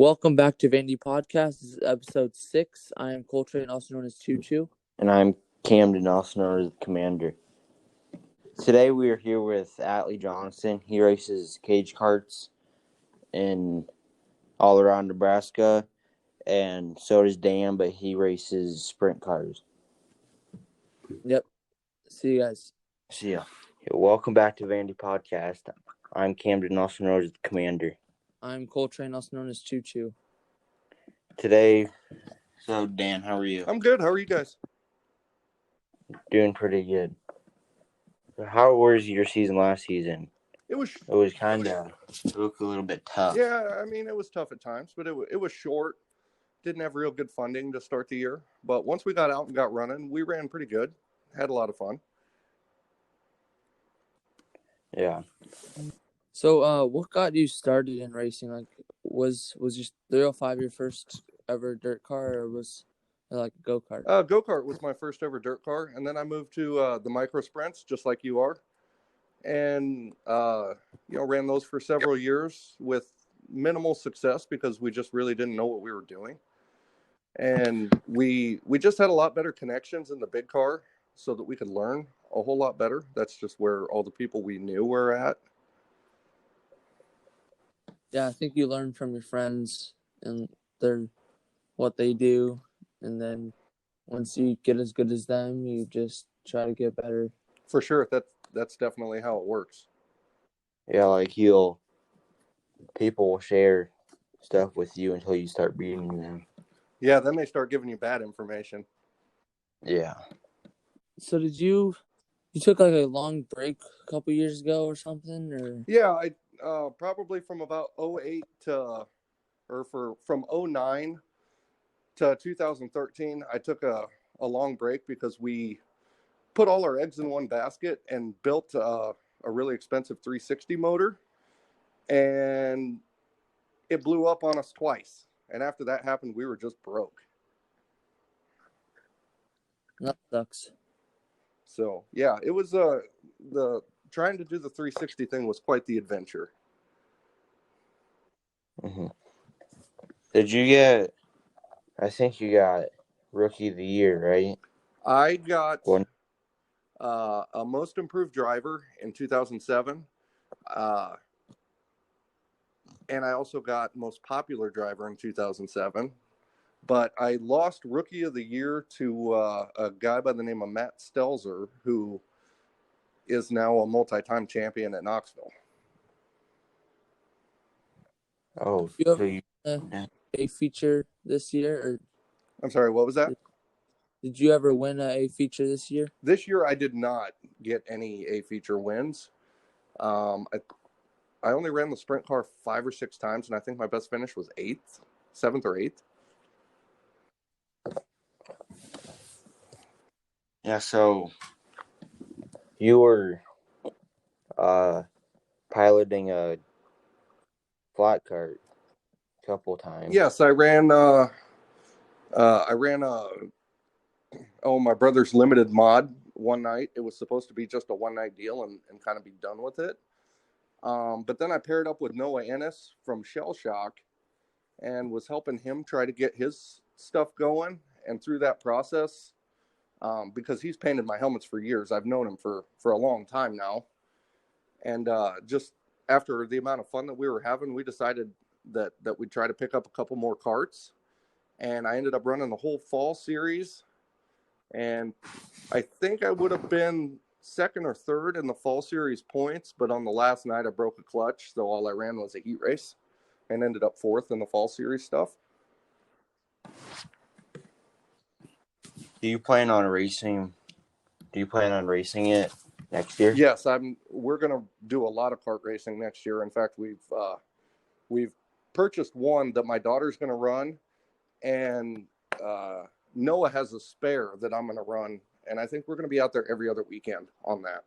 Welcome back to Vandy Podcast. This is episode 6. I am Coltrane, also known as Choo Choo. And I'm Camden, also known as the Commander. Today we are here with Atley Johnson. He races cage karts in all around Nebraska, and so does Dan, but he races sprint cars. Yep. See you guys. See ya. Welcome back to Vandy Podcast. I'm Camden, also known as the Commander. I'm Coltrane, also known as Choo Choo. Today, so Dan, how are you? I'm good. How are you guys? Doing pretty good. How was your season last season? It was kind of a little bit tough. Yeah, I mean, it was tough at times, but it was short. Didn't have real good funding to start the year. But once we got out and got running, we ran pretty good. Had a lot of fun. Yeah. So, what got you started in racing? Like, was your 305 your first ever dirt car, or was it like a go-kart? Go-kart was my first ever dirt car, and then I moved to the micro sprints, just like you are, and ran those for several years with minimal success because we just really didn't know what we were doing, and we just had a lot better connections in the big car so that we could learn a whole lot better. That's just where all the people we knew were at. Yeah, I think you learn from your friends and what they do, and then once you get as good as them, you just try to get better. For sure, that's definitely how it works. Yeah, like people will share stuff with you until you start beating them. Yeah, then they start giving you bad information. Yeah. So you took like a long break a couple years ago or something, or? Yeah, I probably from about 08 from 09 to 2013, I took a long break because we put all our eggs in one basket and built a really expensive 360 motor, and it blew up on us twice. And after that happened, we were just broke. That sucks. So yeah, it was the trying to do the 360 thing was quite the adventure. Mm-hmm. I think you got Rookie of the Year, right? I got a Most Improved Driver in 2007. And I also got Most Popular Driver in 2007. But I lost Rookie of the Year to a guy by the name of Matt Stelzer, who is now a multi-time champion at Knoxville. Oh, you ever a feature this year? Or I'm sorry, what was that? Did you ever win a feature this year? This year, I did not get any A feature wins. I only ran the sprint car 5 or 6 times, and I think my best finish was 7th or 8th. Yeah, so you were piloting a flat cart a couple times. Yes, I ran my brother's limited mod one night. It was supposed to be just a one-night deal and kind of be done with it. But then I paired up with Noah Ennis from Shell Shock and was helping him try to get his stuff going. And through that process, because he's painted my helmets for years, I've known him for a long time now. And just after the amount of fun that we were having, we decided that we'd try to pick up a couple more karts. And I ended up running the whole fall series. And I think I would have been second or third in the fall series points, but on the last night I broke a clutch, so all I ran was a heat race and ended up 4th in the fall series stuff. Do you plan on racing it next year? Yes, we're going to do a lot of kart racing next year. In fact, we've purchased one that my daughter's going to run, and Noah has a spare that I'm going to run, and I think we're going to be out there every other weekend on that.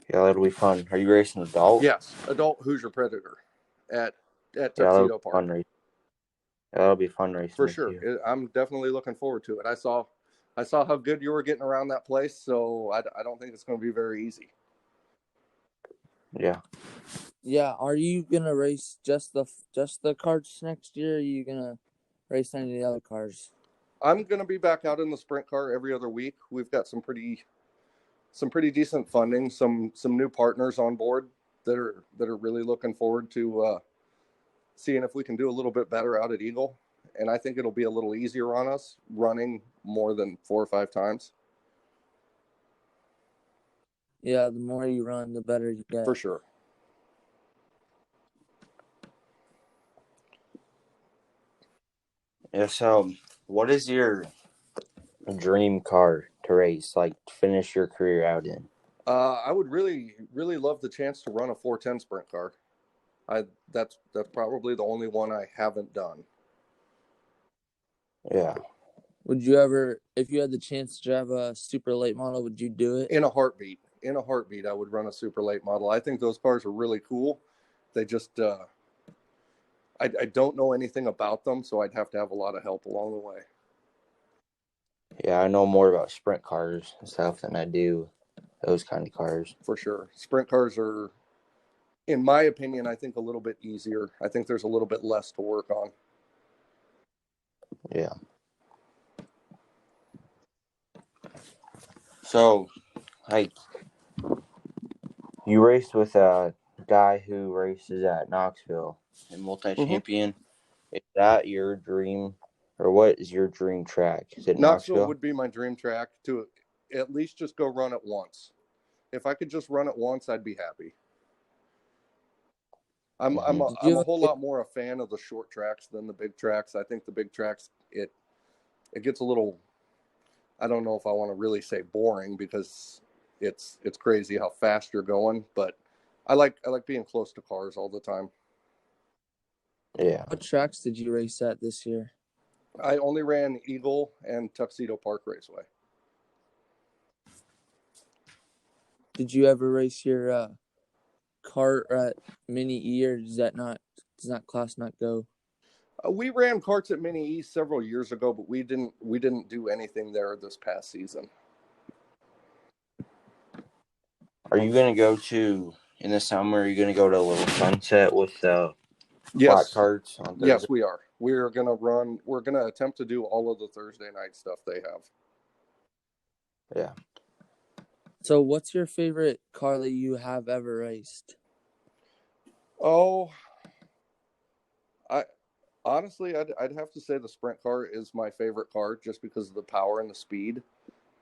Yeah, that'll be fun. Are you racing adult? Yes, adult Hoosier Predator at Tuxedo Park. That'll be fun racing for sure. I'm definitely looking forward to it. I saw how good you were getting around that place, so I don't think it's going to be very easy. Yeah. Yeah, are you gonna race just the carts next year? Or are you gonna race any of the other cars? I'm going to be back out in the sprint car every other week. We've got some pretty decent funding, some new partners on board that are really looking forward to seeing if we can do a little bit better out at Eagle. And I think it'll be a little easier on us running more than 4 or 5 times. Yeah, the more you run, the better you get. For sure. Yeah, so what is your dream car to race, like to finish your career out in? I would really, really love the chance to run a 410 sprint car. That's probably the only one I haven't done. Yeah. Would you ever, if you had the chance to drive a super late model, would you do it? In a heartbeat. In a heartbeat, I would run a super late model. I think those cars are really cool. They just, I don't know anything about them, so I'd have to have a lot of help along the way. Yeah, I know more about sprint cars and stuff than I do those kind of cars. For sure. Sprint cars are, in my opinion, I think a little bit easier. I think there's a little bit less to work on. Yeah. So, like, you raced with a guy who races at Knoxville and multi-champion. Is that your dream, or what is your dream track? Is it Knoxville Knoxville? would be my dream track to at least just go run it once. If I could just run it once, I'd be happy. I'm Mm-hmm. a whole lot more a fan of the short tracks than the big tracks. I think the big tracks it gets a little, I don't know if I want to really say boring, because it's crazy how fast you're going, but I like being close to cars all the time. Yeah. What tracks did you race at this year? I only ran Eagle and Tuxedo Park Raceway. Did you ever race your kart at Mini E, or does that class not go? We ran karts at Mini East several years ago, but we didn't do anything there this past season. Are you going to go to, in the summer, are you going to go to a little sunset with flat carts on Thursday? Yes, we are. We're going to attempt to do all of the Thursday night stuff they have. Yeah. So what's your favorite car that you have ever raced? Oh, honestly, I'd have to say the sprint car is my favorite car, just because of the power and the speed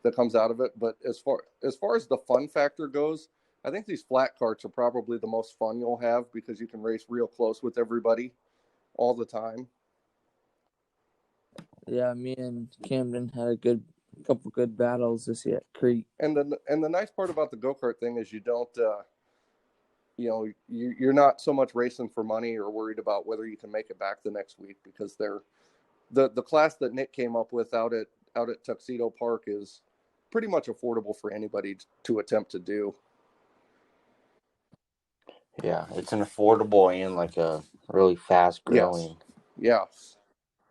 that comes out of it. But as far as the fun factor goes, I think these flat carts are probably the most fun you'll have, because you can race real close with everybody all the time. Yeah, me and Camden had a couple good battles this year at Creek. And the nice part about the go-kart thing is you don't you're not so much racing for money or worried about whether you can make it back the next week, because the class that Nick came up with out at Tuxedo Park is pretty much affordable for anybody to attempt to do. Yeah, it's an affordable and like a really fast growing. Yes.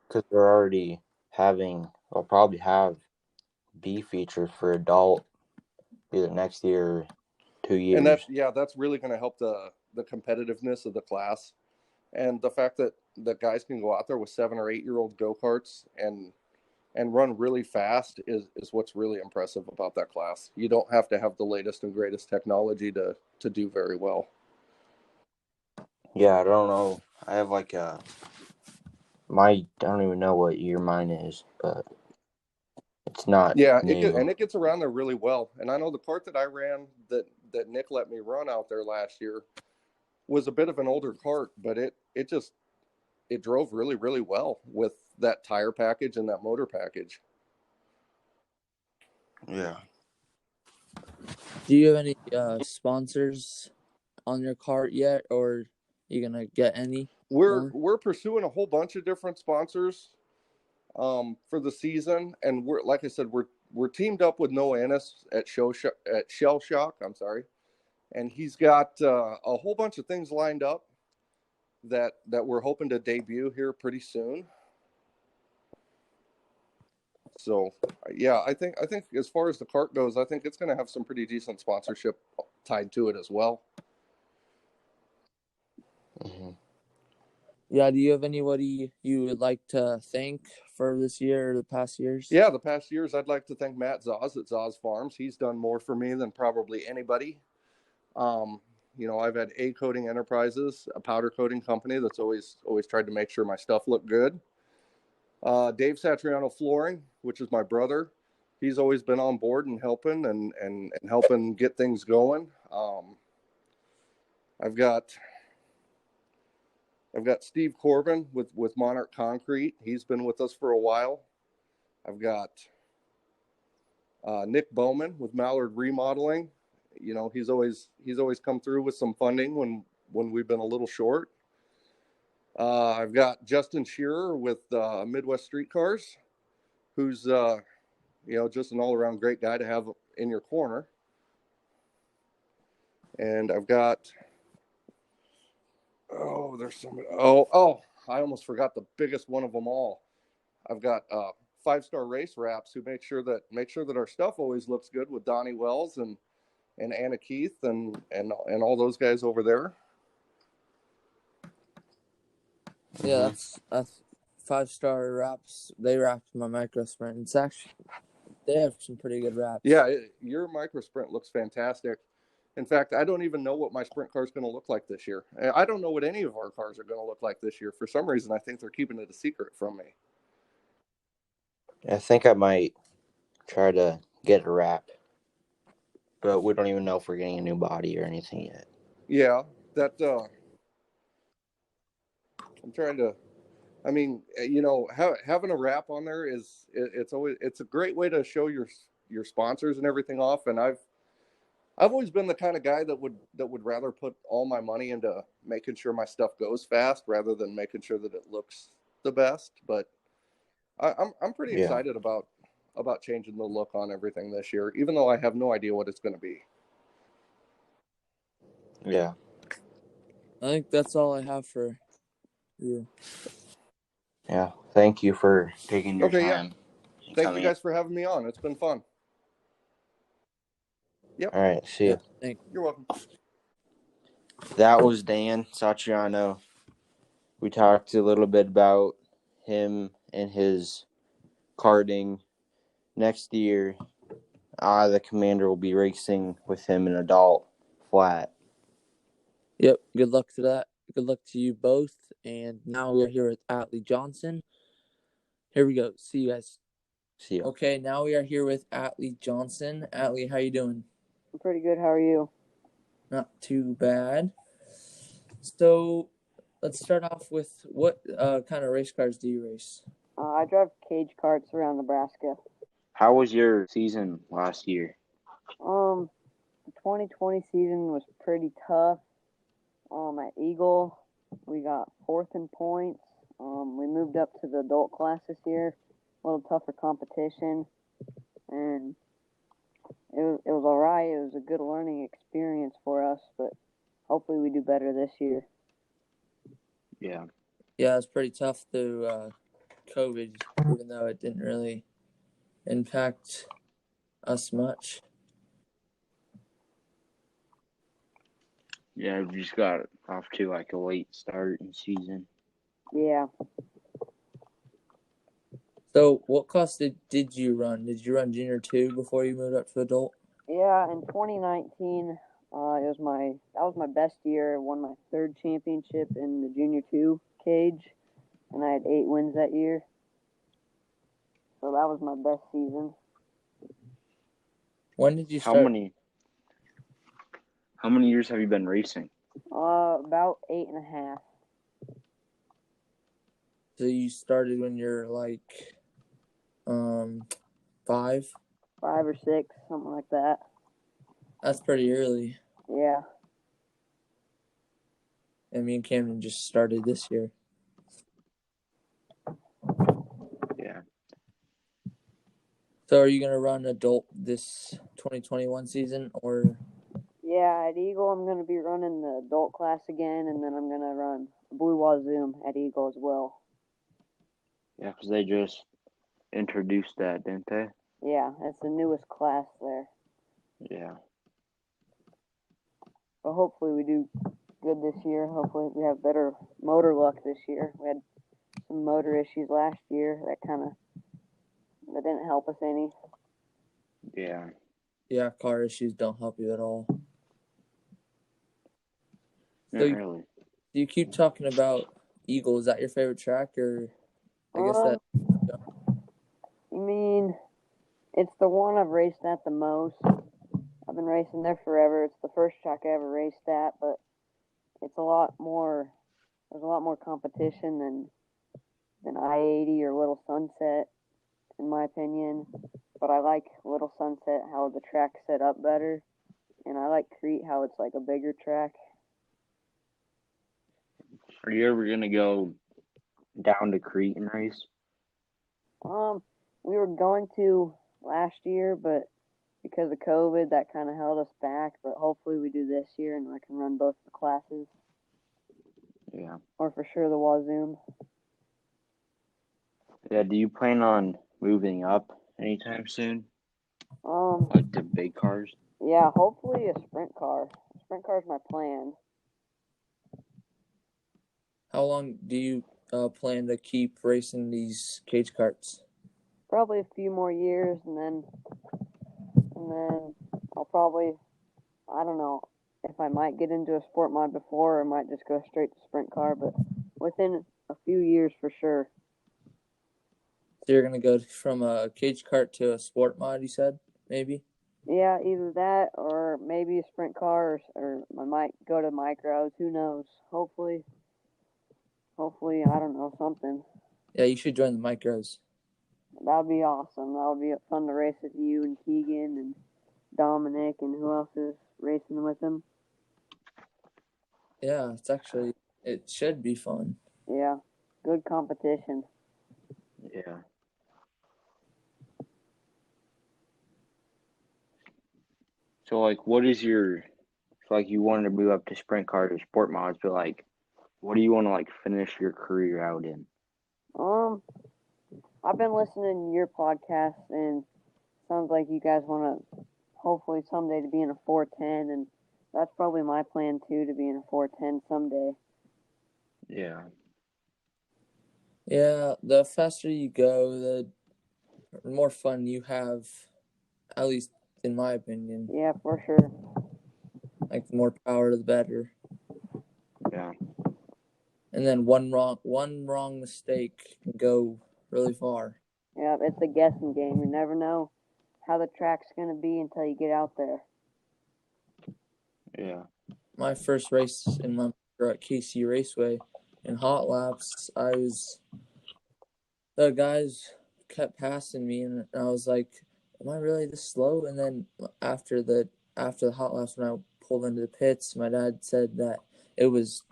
Because they're already having, or probably have, B features for adult either next year or 2 years. And that's really going to help the competitiveness of the class, and the fact that guys can go out there with 7 or 8 year old go-karts and run really fast is what's really impressive about that class. You don't have to have the latest and greatest technology to do very well. Yeah, I don't know. I have like I don't even know what year mine is, but it's not new. It gets around there really well. And I know the kart that I ran that Nick let me run out there last year was a bit of an older kart, but it drove really, really well with that tire package and that motor package. Yeah. Do you have any sponsors on your kart yet, or are you gonna get any? We're pursuing a whole bunch of different sponsors for the season, and we're, like I said, we're teamed up with Noah Ennis at Shell Shock. I'm sorry, and he's got a whole bunch of things lined up that we're hoping to debut here pretty soon. So, yeah, I think as far as the kart goes, I think it's going to have some pretty decent sponsorship tied to it as well. Yeah, do you have anybody you would like to thank for this year or the past years? Yeah, the past years, I'd like to thank Matt Zoz at Zoz Farms. He's done more for me than probably anybody. Um, I've had A Coating Enterprises, a powder coating company that's always tried to make sure my stuff looked good. Dave Satriano Flooring, which is my brother. He's always been on board and helping and helping get things going. I've got Steve Corbin with Monarch Concrete. He's been with us for a while. I've got Nick Bowman with Mallard Remodeling. He's always come through with some funding when we've been a little short. I've got Justin Shearer with Midwest Streetcars, who's just an all-around great guy to have in your corner. And I've got there's somebody. I almost forgot the biggest one of them all. I've got 5-Star Race Wraps who make sure that our stuff always looks good with Donnie Wells and Anna Keith and all those guys over there. Yeah, that's 5-Star wraps. They wrapped my micro sprint. It's actually they have some pretty good wraps. Yeah, your micro sprint looks fantastic. In fact, I don't even know what my sprint car is going to look like this year. I don't know what any of our cars are going to look like this year. For some reason, I think they're keeping it a secret from me. I think I might try to get a wrap, but we don't even know if we're getting a new body or anything yet. Yeah, that I'm trying to. I mean, having a wrap on there it's a great way to show your sponsors and everything off. And I've always been the kind of guy that would rather put all my money into making sure my stuff goes fast rather than making sure that it looks the best. But I'm pretty excited about changing the look on everything this year, even though I have no idea what it's going to be. Yeah. I think that's all I have for you. Yeah. Thank you for taking your time. Yeah. Thank you guys for having me on. It's been fun. Yep. All right. See you. Thank you. You're welcome. That was Dan Satriano. We talked a little bit about him and his karting. Next year, the Commander will be racing with him in adult flat. Yep. Good luck to that. Good luck to you both. And now we're here with Atley Johnson. Here we go. See you guys. See you. Okay, now we are here with Atley Johnson. Atley, how you doing? I'm pretty good. How are you? Not too bad. So let's start off with what kind of race cars do you race? I drive cage carts around Nebraska. How was your season last year? The 2020 season was pretty tough. At Eagle, we got 4th in points. We moved up to the adult class this year, a little tougher competition, and it was all right. It was a good learning experience for us, but hopefully we do better this year. Yeah. Yeah, it's pretty tough through COVID, even though it didn't really impact us much. Yeah, we just got off to like a late start in season. Yeah. So what class did you run? Did you run Junior 2 before you moved up to adult? Yeah, in 2019, that was my best year. I won my 3rd championship in the Junior 2 cage, and I had 8 wins that year. So that was my best season. When did you start? How many years have you been racing? About 8.5. So you started when you're like 5? 5 or 6, something like that. That's pretty early. Yeah. And me and Camden just started this year. Yeah. So are you going to run adult this 2021 season or? Yeah, at Eagle I'm going to be running the adult class again, and then I'm going to run Blue Wazoom at Eagle as well. Yeah, because they just introduced that, didn't they? Yeah, that's the newest class there. Yeah. But hopefully we do good this year. Hopefully, we have better motor luck this year. We had some motor issues last year that didn't help us any. Yeah. Yeah, car issues don't help you at all. Not So really. you keep talking about Eagle. Is that your favorite track, or I guess that? You mean it's the one I've raced at the most. I've been racing there forever. It's the first track I ever raced at, but it's a lot more. There's a lot more competition than I-80 or Little Sunset, in my opinion. But I like Little Sunset how the track's set up better, and I like Crete how it's like a bigger track. Are you ever gonna go down to Crete and race? We were going to last year, but because of COVID, that kind of held us back. But hopefully we do this year, and I can run both the classes. Yeah. Or for sure the Wazoom. Yeah. Do you plan on moving up anytime soon? Like the big cars? Yeah, hopefully a sprint car. A sprint car is my plan. How long do you plan to keep racing these cage carts? Probably a few more years, and then I'll probably, I don't know if I might get into a sport mod before, or I might just go straight to sprint car. But within a few years for sure. So you're gonna go from a cage cart to a sport mod, you said, maybe? Yeah, either that or maybe a sprint car, or I might go to micros. Who knows? Hopefully, I don't know, something. Yeah, you should join the micros. That would be awesome. That would be fun to race with you and Keegan and Dominic and who else is racing with him. Yeah, it should be fun. Yeah, good competition. Yeah. So, like, what is your, like, you wanted to move up to sprint cars or sport mods, but, like, what do you want to, like, finish your career out in? I've been listening to your podcast, and sounds like you guys want to hopefully someday to be in a 410, and that's probably my plan too, to be in a 410 someday. Yeah. Yeah, the faster you go, the more fun you have, at least in my opinion. Yeah, for sure. Like the more power, the better. Yeah. And then one wrong mistake can go really far. Yeah, it's a guessing game. You never know how the track's going to be until you get out there. Yeah. My first race in my at KC Raceway in hot laps, the guys kept passing me, and I was like, "Am I really this slow?" And then after the hot laps, when I pulled into the pits, my dad said that it was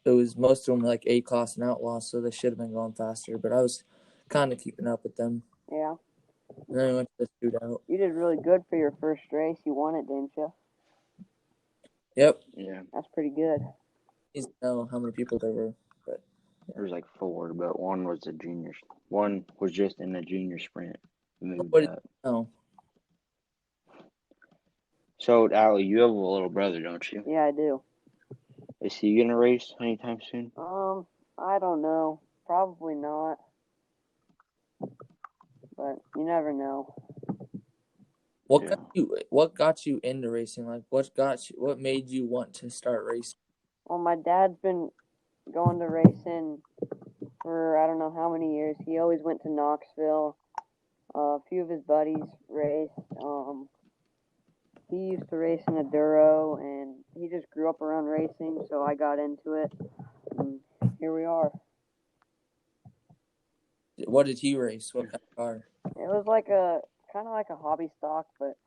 most of them like A class and outlaw, so they should have been going faster. But I was kind of keeping up with them. Yeah. And then we went to the shootout. You did really good for your first race. You won it, didn't you? Yep. Yeah. That's pretty good. I don't know how many people there were, but There was like 4, but one was a junior. One was just in the junior sprint. Moved what? up. No. So, Allie, you have a little brother, don't you? Yeah, I do. Is he gonna race anytime soon? I don't know. Probably not. But you never know. What got you into racing? Like what made you want to start racing? Well, my dad's been going to racing for I don't know how many years. He always went to Knoxville. A few of his buddies raced. He used to race in a Duro, and he just grew up around racing, so I got into it. And here we are. What did he race? What kind of car? It was like kind of like a hobby stock, but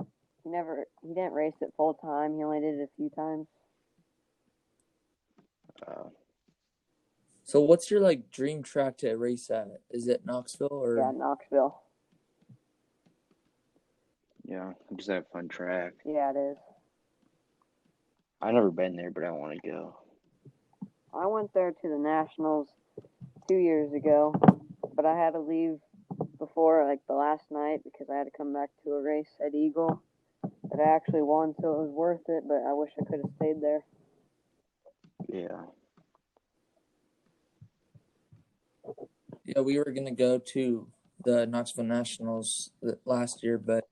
he didn't race it full time. He only did it a few times. So what's your like dream track to race at? Is it Knoxville or? Yeah, Knoxville. Yeah, it's a fun track. Yeah, it is. I've never been there, but I want to go. I went there to the Nationals 2 years ago, but I had to leave before like the last night because I had to come back to a race at Eagle that I actually won, so it was worth it, but I wish I could have stayed there. Yeah. Yeah, we were gonna go to the Knoxville Nationals last year, but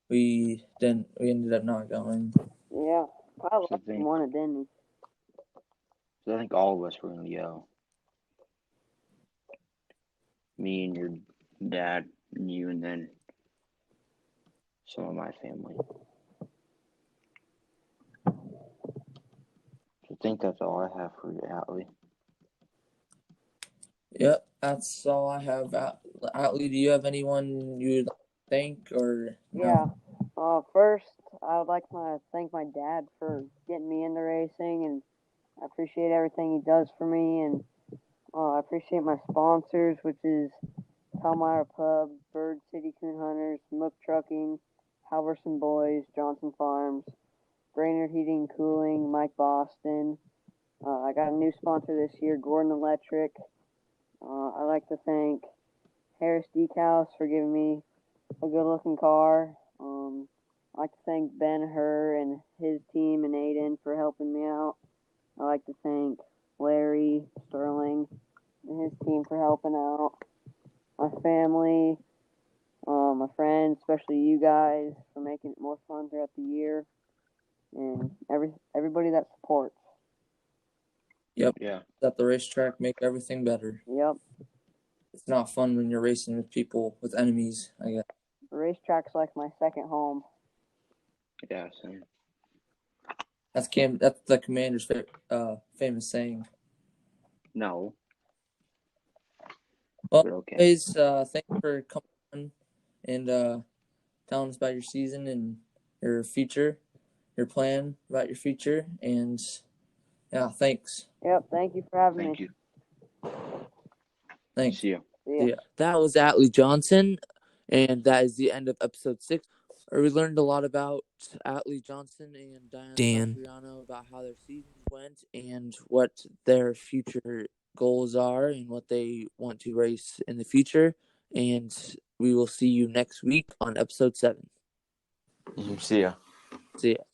we didn't. We ended up not going. Yeah, probably So I think, won it, didn't all of us were going to go. Me and your dad and you, and then some of my family. I think that's all I have for you, Atley. Yep, that's all I have. Atley, do you have anyone you'd thank or he? no? Yeah. First, I would like to thank my dad for getting me into racing, and I appreciate everything he does for me. And I appreciate my sponsors, which is Palmyra Pub, Bird City Coon Hunters, Mook Trucking, Halverson Boys, Johnson Farms, Brainerd Heating and Cooling, Mike Boston. I got a new sponsor this year, Gordon Electric. I'd like to thank Harris Decals for giving me a good-looking car. I'd like to thank Ben Hur and his team and Aiden for helping me out. I'd like to thank Larry Sterling and his team for helping out. My family, my friends, especially you guys, for making it more fun throughout the year, and everybody that supports. Yep. Yeah. At the racetrack, make everything better. Yep. It's not fun when you're racing with people, with enemies, I guess. The racetrack's like my second home. Yeah, same. That's the commander's famous saying. No. Well, But okay. anyways, thanks for coming on and telling us about your season and your future, your plan about your future, and yeah, thanks. Yep. Thank you for having Thank me. you. Thanks. See you. See ya. Yeah, that was Atley Johnson, and that is the end of episode 6. We learned a lot about Atley Johnson and Dan Satriano about how their seasons went and what their future goals are and what they want to race in the future. And we will see you next week on episode 7. See ya. See ya.